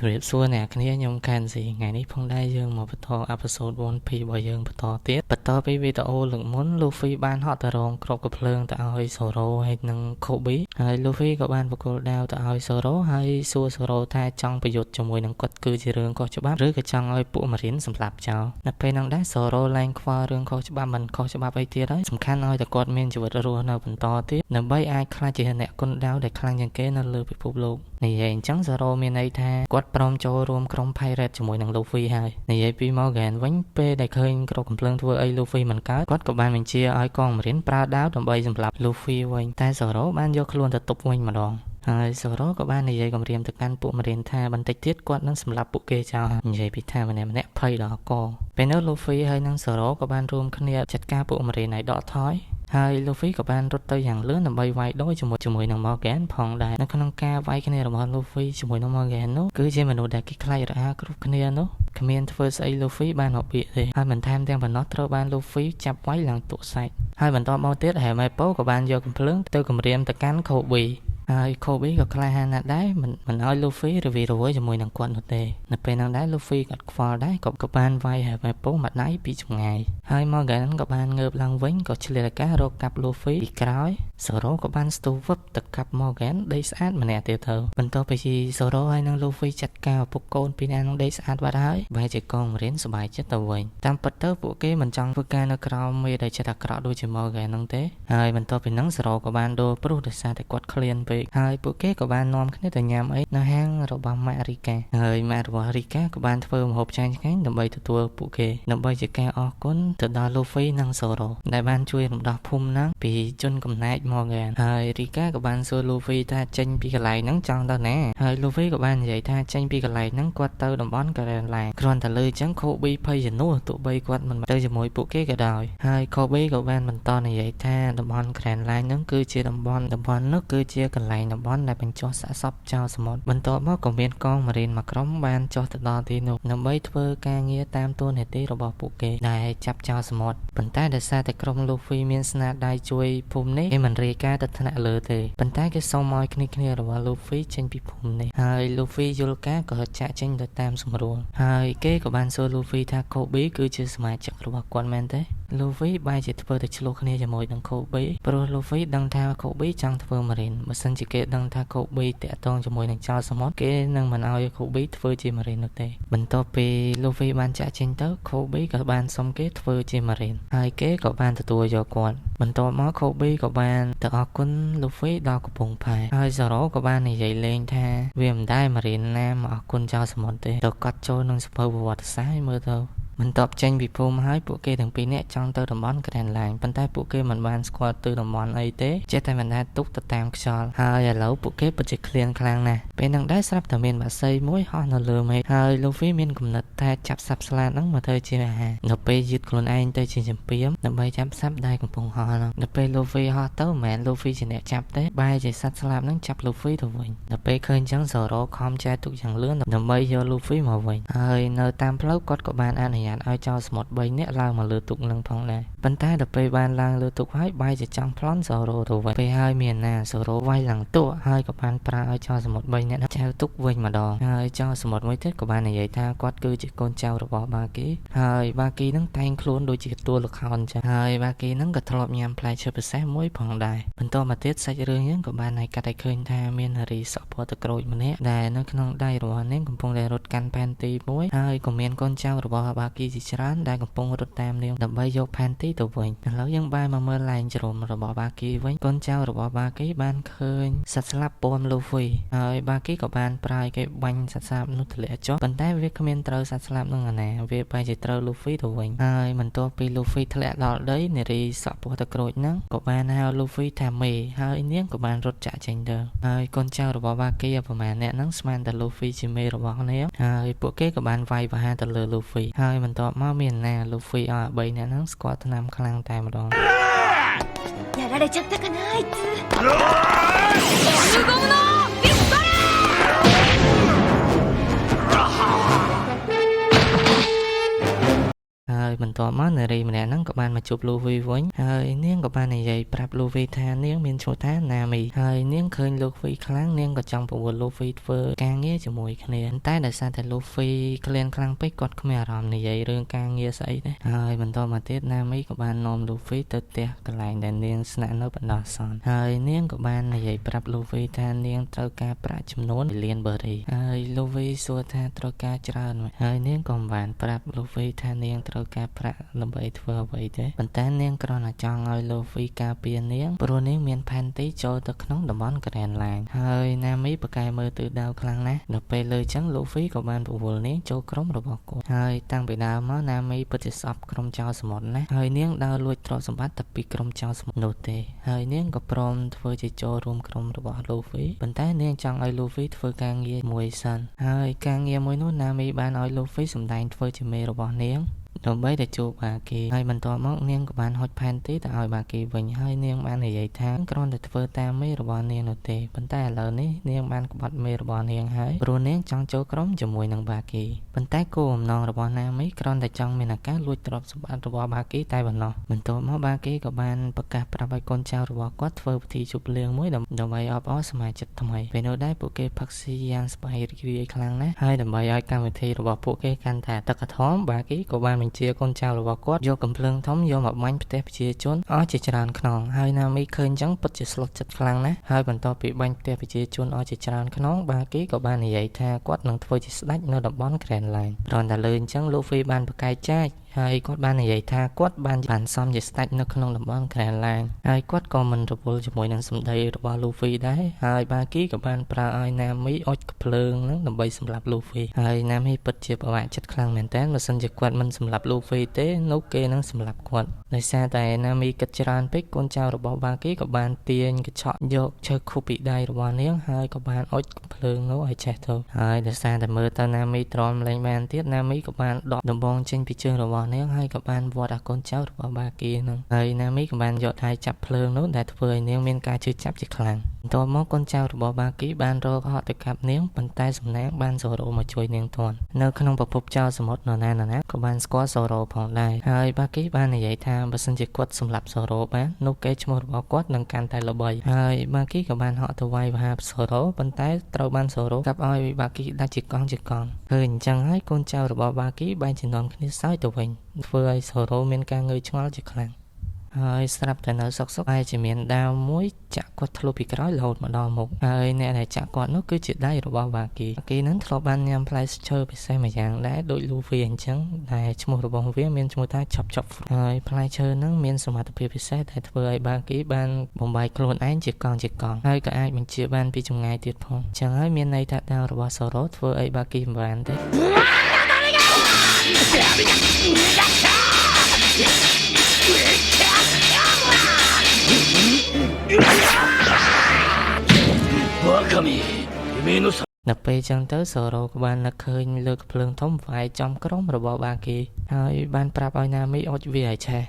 ជម្រាបសួរអ្នកគ្នាខ្ញុំខាន់ស៊ីថ្ងៃនេះផងដែរយើងមកបន្តអេពីសូត One Piece របស់យើងបន្តទៀតបន្តពីវីដេអូលើកមុន Luffy បានហត់ទៅរងគ្រាប់កាភ្លើងទៅឲ្យ Zoro ហើយនិង Kobe ហើយ Luffy ក៏បានបកគោលដាវទៅឲ្យ Zoro ហើយសួរ Zoro ថាចង់ប្រយុទ្ធជាមួយនឹងគាត់គឺជារឿងខុសច្បាប់ឬក៏ចង់ឲ្យពួក Marine សម្លាប់ចោលនៅពេលហ្នឹងដែរ Zoro ឡើងខ្វល់រឿងខុសច្បាប់មិនខុសច្បាប់អីទៀតហើយសំខាន់ឲ្យតែគាត់មានជីវិតរស់នៅបន្តទៀតដើម្បីអាចក្លាយជាអ្នកគុណដាវដែលខ្លាំងជាងគេនៅលើពិភពលោកនិយាយអញ្ចឹង Zoro មានន័យថាគាត់ព្រមចូលរួមក្រុម Pirate ជាមួយនឹង Luffy ហើយនិយាយពី Morgan វិញពេលដែលឃើញក្រុមកំភ្លើងធ្វើអី Luffy មិនកើតគាត់ក៏បានបញ្ជាឲ្យកង Marine ប្រើដាវដើម្បីសម្លាប់ Luffy វិញតែ Zoro បានយកខ្លួនទៅទប់វិញម្ដងហើយ Zoro ក៏បាននិយាយគំរាមទៅកាន់ពួក Marine ថាបន្តិចទៀតគាត់នឹងសម្លាប់ពួកគេចោលនិយាយពីថាម្នាក់ភ័យដល់កពេលនោះ Luffy ហើយនិង Zoro ក៏បានរួមគ្នាចាត់ការពួក Marine ឲ្យដកថយហើយ Luffy ក៏បានរត់ទៅយ៉ាងលឿនដើម្បីវាយដូរជាមួយនឹង Morgan ផងដែរនៅក្នុងការវាយគ្នារបស់ Luffy ជាមួយនឹង Morgan នោះគឺជាមនុស្សដែលគេខ្លាចរអាគ្រប់គ្នានោះគ្មានធ្វើស្អី Luffy បានមកពាក្យទេហើយមិនថែមទាំងប៉ុណ្ណោះត្រូវបាន Luffy ចាប់វាយឡើងទុកសាច់ហើយបន្តមកទៀត Helmeppo ក៏បានយកកំភ្លើងទៅគំរាមទៅកាន់ Kobeហើយ Kobe ក៏ក្លាហានណាស់ដែរមិនឲ្យ Luffy រវីរវល់ជាមួយនឹងគាត់នោះទេនៅពេលហ្នឹងដែរ Luffy ក៏ខ្វល់ដែរក៏បានវាយ Helmeppo មកដៃពីចម្ងាយហើយ Morgan ក៏បានងើបឡើងវិញក៏ឆ្លៀតឱកាសរកកាប់ Luffy ពីក្រោយ Zoro ក៏បានស្ទុះវឹបទៅកាប់ Morgan ដេកស្អាតម្នាក់ទៀតទៅបន្ទាប់ពី Zoro ហើយនិង Luffy ចាត់ការឪពុកកូនពីរនាក់នឹងដេកស្អាតបាត់ហើយបែរជាកង Marine សប្បាយចិត្តទៅវិញតាមពិតទៅពួកគេមិនចង់ធ្វើការនៅក្រោមមេដែលចិត្តអាក្រក់ដូចជា Morgan ហ្នឹងទេហើយបន្ទាប់ពីហ្នឹង Zoro ក៏បានដូរព្រោះដោយសារតែគាត់ឃ្លានពេកហើយពួកគេក៏បាននាំគ្នាទៅញ៉ាំអីនៅហាងរបស់ម៉ាក់ Rika ហើយម៉ាក់របស់ Rika ក៏បានធ្វើម្ហូបឆ្ងាញ់ៗដើម្បីទទួលពួកគេដើម្បីជាការអរគុណទៅដល់ Luffy និង Zoro ដែលបានជួយរំដោះភូមិហ្នឹងពីជនកំណែក Morgan ហើយ Rika ក៏បានសួរ Luffy ថាចេញពីកន្លែងហ្នឹងចង់ទៅណាហើយ Luffy ក៏បាននិយាយថាចេញពីកន្លែងហ្នឹងគាត់ទៅតំបន់ Grand Line គ្រាន់តែលើអញ្ចឹង Kobe ភ័យជំនួសទោះបីគាត់មិនទៅជាមួយពួកគេក៏ដោយហើយ Kobe ក៏បានបន្តនិយាយថាតំបន់ Grand Line ហ្នឹងគឺជាតំបន់នោះគឺជាកន្លែងតំបន់ដែលបញ្ចុះសាកសពចោលសមុទ្របន្ទាប់មកក៏មានកង Marine មួយក្រុមបានចុះទៅដល់ទីនោះដើម្បីធ្វើការងារតាមតួនាទីរបស់ពួកគេដែលចាប់ចោលសមុទ្រប៉ុន្តែដោយសារតែក្រុម Luffy មានស្នាដៃជួយភូមិនេះគេមិនរាយការណ៍ទៅថ្នាក់លើទេប៉ុន្តែគេសុំឲ្យគ្នារបស់ Luffy ចេញពីភូមិនេះហើយ Luffy យល់ការក៏ចាក់ចេញទៅតាមសម្រួលហើយគេក៏បានសួរ Luffy ថា Kobe គឺជាសមាជិករបស់គាត់មែនទេ Luffy បែរជាធ្វើទៅឆ្លោះគ្នាជាមួយនឹង Kobe ព្រោះ Luffy ដឹងថា Kobe ចង់ធ្វើ Marine បើសិនជាគេដឹងថា Kobe តាក់ទងជាមួយនឹងចោលសមុទ្រគេនឹងមិនឲ្យ Kobe ធ្វើជា Marine នោះទេបន្ទាប់ពី Luffy បានចាក់ចេញទៅ Kobe ក៏បានសុំគេធ្វើជា Marine ហើយគេក៏បានទទួលយកគាត់បន្ទាប់មក Kobe ក៏បានទៅអរគុណ Luffy ដល់កំពង់ផែហើយ Zoro ក៏បាននិយាយលេងថាវាមិនដែល Marine ណាមកអរគុណចោលសមុទ្រទេទៅកត់ចូលក្នុងសភៅប្រវត្តិសាស្ត្រមើលទៅបន្ទាប់ចេញពីភូមិហើយពួកគេទាំងពីរនាក់ចង់ទៅតំបន់ Grand Line ប៉ុន្តែពួកគេមិនបានស្គាល់ទៅតំបន់អីទេចេះតែបណ្ដាទុកទៅតាមខ្យល់ហើយឥឡូវពួកគេពិតជាឃ្លានខ្លាំងណាស់ពេលហ្នឹងដែរស្រាប់តែមានបក្សីមួយហោះនៅលើមេឃហើយ Luffy មានគំនិតថាចាប់សត្វស្លាបហ្នឹងមកធ្វើជាអាហារនៅពេលយឺតខ្លួនឯងទៅជាចម្ពាមដើម្បីចាប់សត្វដែលកំពុងហោះហ្នឹងដល់ពេល Luffy ហោះទៅមិនមែន Luffy ជាអ្នកចាប់ទេបែរជាសត្វស្លាបហ្នឹងចាប់ Luffy ទៅវិញដល់ពេលឃើញអញ្ចឹង Zoro ខំចែកទុកយ៉ាងលឿនដើម្បីយក Luffy មកវិញហើយនៅតាមផ្លូវគាត់ក៏បានអនុញ្ញាតឲ្យចោលសមុទ្រ3នាក់ឡើងមកលើទូកនឹងផងដែរប៉ុន្តែដល់ពេលបានឡើងលើទូកហើយបែរជាចង់ប្លន់ Zoro ទៅវិញពេលហើយមានណា Zoro វាយឡើងទូកហើយក៏បានប្រើឲ្យចោលសមុទ្រ3នាក់ចែវទូកវិញម្ដងហើយចោលសមុទ្រមួយទៀតក៏បាននិយាយថាគាត់គឺជាកូនចៅរបស់បាគីហើយបាគីនឹងតែងខ្លួនដូចជាទួលល្ខោនចឹងហើយបាគីនឹងក៏ធ្លាប់ញ៉ាំផ្លែឈើពិសេសមួយផងដែរបន្តមកទៀតសាច់រឿងយើងក៏បានឲ្យកាត់ឲ្យឃើញថាមាននារីសក់ពណ៌ទឹកក្រូចម្នាក់ដែលនៅក្នុងដៃរបស់នាងកំពុងតែរត់កាន់ផែនទីមួយហើយក៏មានកូនចៅរបស់បាគីជាច្រើនដែលកំពុងរត់តាមនាងដើម្បីយកផែនទីទៅវិញឥឡូវយើងបែរមកមើលឡែងជ្រុំរបស់បាគីវិញកូនចៅរបស់បាគីបានឃើញសត្វស្លាបពណ៌ Luffy ហើយបាគីក៏បានប្រើឲ្យគេបាញ់សត្វស្លាបនោះធ្លាក់ចុះប៉ុន្តែវាគ្មានត្រូវសត្វស្លាបនោះណាវាបែរជាត្រូវ Luffy ទៅវិញហើយបន្ទាប់ពី Luffy ធ្លាក់ដល់ដីនារីសក់ពណ៌ទឹកក្រូចហ្នឹងក៏បានហៅ Luffy ថាមេហើយនាងក៏បានរត់ចាក់ចេញទៅហើយកូនចៅរបស់បាគីប្រហែលអ្នកហ្នឹងស្មានតែ Luffy ជាមេរបស់នាងហើយពួកគេក៏បានវាយប្រហារទៅលើ Luffy ហើយបន្ទាប់មកមានណា Luffy ឲ្យ3អ្នកហ្នឹងស្គាល់ថ្នាំខ្លាំងតែម្ដងやられちゃったかなあいつ無言のピストルហើយបន្ ទាប់មកនារីម្នាក់ហ្នឹងក៏បានមកជួបលូវីវិញហើយនាងក៏បាននិយាយប្រាប់លូវីថានាងមានឈ្មោះថាណាមីហើយនាងឃើញលូវីខ្លាំងនាងក៏ចង់ប្រវល់លូវីធ្វើការងារជាមួយគ្នាតែដោយសារតែលូវីក្លៀនខ្លាំងពេកគាត់គ្មានអារម្មណ៍និយាយរឿងការងារស្អីទេហើយបន្តមកទៀតណាមីក៏បាននាំលូវីទៅផ្ទះកន្លែងដែលនាងស្នាក់នៅបណ្ដោះអាសន្នហើយនាងក៏បាននិយាយប្រាប់លូវីថានាងត្រូវការប្រាក់ចំនួន1លានបឺរីហើយលូវីសួរថាត្រូវការច្រើនមែនហើយនាងក៏បានប្រាប់លូវីថានាងត្រូវការប្រាក់ដើម្បីធ្វើអ្វីទេប៉ុន្តែនាងគ្រាន់តែចង់ឲ្យលូវីការពារនាងព្រោះនាងមានផែនទីចូលទៅក្នុងតំបន់ Grand Line ហើយណាមីប្រកែមើលទិសដៅខ្លាំងណាស់ដល់ពេលលើចឹងលូវីក៏បានប្រវល់នាងចូលក្រុមរបស់គាត់ហើយតាំងពីដើមមកណាមីពិតជាស្អប់ក្រុមចៅសមុទ្រណាហើយនាងដើរលួចទ្រព្យសម្បត្តិតែពីក្រុមចៅសមុទ្រនោះទេហើយនាងក៏ព្រមធ្វើជាចូលរួមក្រុមរបស់លូវីប៉ុន្តែនាងចង់ឲ្យលូវីធ្វើការងារមួយសិនហើយការងារមួយនោះណាមីបានឲ្យលូវីសម្ដែងធ្វើជាមេរបស់នាងដើម្បីទៅជួបបាគីហើយបន្ទាប់មកនាងក៏បានហុចផែនទីទៅឲ្យបាគីវិញហើយនាងបាននិយាយថាគ្រាន់តែធ្វើតាមមេរបស់នាងនោះទេប៉ុន្តែឥឡូវនេះនាងបានក្បត់មេរបស់នាងហើយព្រោះនាងចង់ចូលក្រុមជាមួយនឹងបាគីប៉ុន្តែគោលបំណងរបស់ណាមីគ្រាន់តែចង់មានឱកាសលួចទ្រព្យសម្បត្តិរបស់បាគីតែប៉ុណ្ណោះបន្ទាប់មកបាគីក៏បានប្រកាសប្រាប់ឲ្យកូនចៅរបស់គាត់ធ្វើពិធីជប់លៀងមួយដើម្បីអបអរសមាជិកថ្មីពេលនោះដែរពួកគេផឹកស៊ីយ៉ាងសប្បាយរីករាយខ្លាំងណាស់ហើយដើម្បីឲ្យកម្មវិធីរបស់ពួកគេកាន់តែទឹកកធមបាគីក៏បានបញ្ជាកូនចៅរបស់គាត់យកកំភ្លើងធំយកមកបាញ់ផ្ទះប្រជាជនអស់ជាច្រើនខ្នងហើយណាមីឃើញចឹងពិតជាស្លុតចិត្តខ្លាំងណាស់ហើយបន្ទាប់ពីបាញ់ផ្ទះប្រជាជនអស់ជាច្រើនខ្នងបាគីក៏បាននិយាយថាគាត់នឹងធ្វើជាស្ដេចនៅតំបន់ Grand Line គ្រាន់តែលើអញ្ចឹងលូហ្វីបានប្រកែកចាច់ហើយគាត់បាននិយាយថាគាត់បានសមជាស្ដេចនៅក្នុងតំបន់ Grand Line ហើយគាត់ក៏មិនរវល់ជាមួយនឹងសម្ដីរបស់លូហ្វីដែរហើយបាគីក៏បានប្រើឲ្យណាមីអុជកំភ្លើងហ្នឹងដើម្បីសម្លាប់លូហ្វីហើយណាមីពិតជាប្រវាក់ចិត្តខ្លាំងមែនតើបើសិនជាគាត់មិនសម្លាប់លូហ្វីទេនោះគេនឹងសម្លាប់គាត់ដោយសារតែណាមីគិតច្រើនពេកកូនចៅរបស់បាគីក៏បានទាញកញ្ឆក់យកឈើខូពីដៃរបស់នាងហើយក៏បានអុជកំភ្លើងនោះឲ្យឆេះទៅហើយដោយសារតែមើលទៅណាមីទ្រាំលែងបានទៀតណាមីក៏បានដកដំបងចេញពីជើងរបស់នាងហើយក៏បានវាត់អាកូនចៅរបស់បាគីហ្នឹងហើយណាមីក៏បានយកដៃចាប់ភ្លើងនោះដែលធ្វើឲ្យនាងមានការឈឺចាប់ជាខ្លាំងបន្ទាប់មកកូនចៅរបស់បាគីបានរកហត់ទៅកាប់នាងប៉ុន្តែសំណាងបានសូរ៉ូមកជួយនាងទាន់នៅក្នុងប្រភពចៅសមុទ្រនរណាក៏បានស្គាល់សូរ៉ូផងដែរហើយបាគីបាននិយាយថាបើសិនជាគាត់សម្លាប់សូរ៉ូបាននោះកេរ្តិ៍ឈ្មោះរបស់គាត់នឹងកាន់តែល្បីហើយបាគីក៏បានហក់ទៅវាយប្រហារសូរ៉ូប៉ុន្តែត្រូវបានសូរ៉ូកាប់ឲ្យបាគីដាច់ជាកង់ឃើញអញ្ចឹងហើយកូនចៅរបស់បាគីបែរជានាំគ្នាសើចទៅវិញធ្វើឲ្យសូរ៉ូមានការងើយឆ្ងល់ជាខ្លាំងហើយស្រាប់តែនៅសុកហើយជាមានដាវមួយចាក់គាត់ធ្លុះពីក្រោយរហូតមកដល់មុខហើយអ្នកដែលចាក់គាត់នោះគឺជាដៃរបស់បាគីនឹងធ្លាប់បានញ៉ាំផ្លែឈើពិសេសម្យ៉ាងដែរដូចលូវីអញ្ចឹងដែលឈ្មោះរបស់វាមានឈ្មោះថាឆប់ហើយផ្លែឈើហ្នឹងមានសមត្ថភាពពិសេសដែលធ្វើឲ្យបាគីបានបំបែកខ្លួនឯងជាកង់ហើយក៏អាចបញ្ជាបានពីចម្ងាយទៀតផងអញ្ចឹងហើយមានន័យថាដាវរបស់សូរ៉ូធ្វើឲ្យបាគីមិនបានទេនៅពេលចឹងទៅសូរ៉ូក៏បាននឹកឃើញលើកភ្លើងធំវាយចំក្រុមរបស់បាគីហើយបានប្រាប់ឲ្យណាមីអុជវាឲ្យឆេះ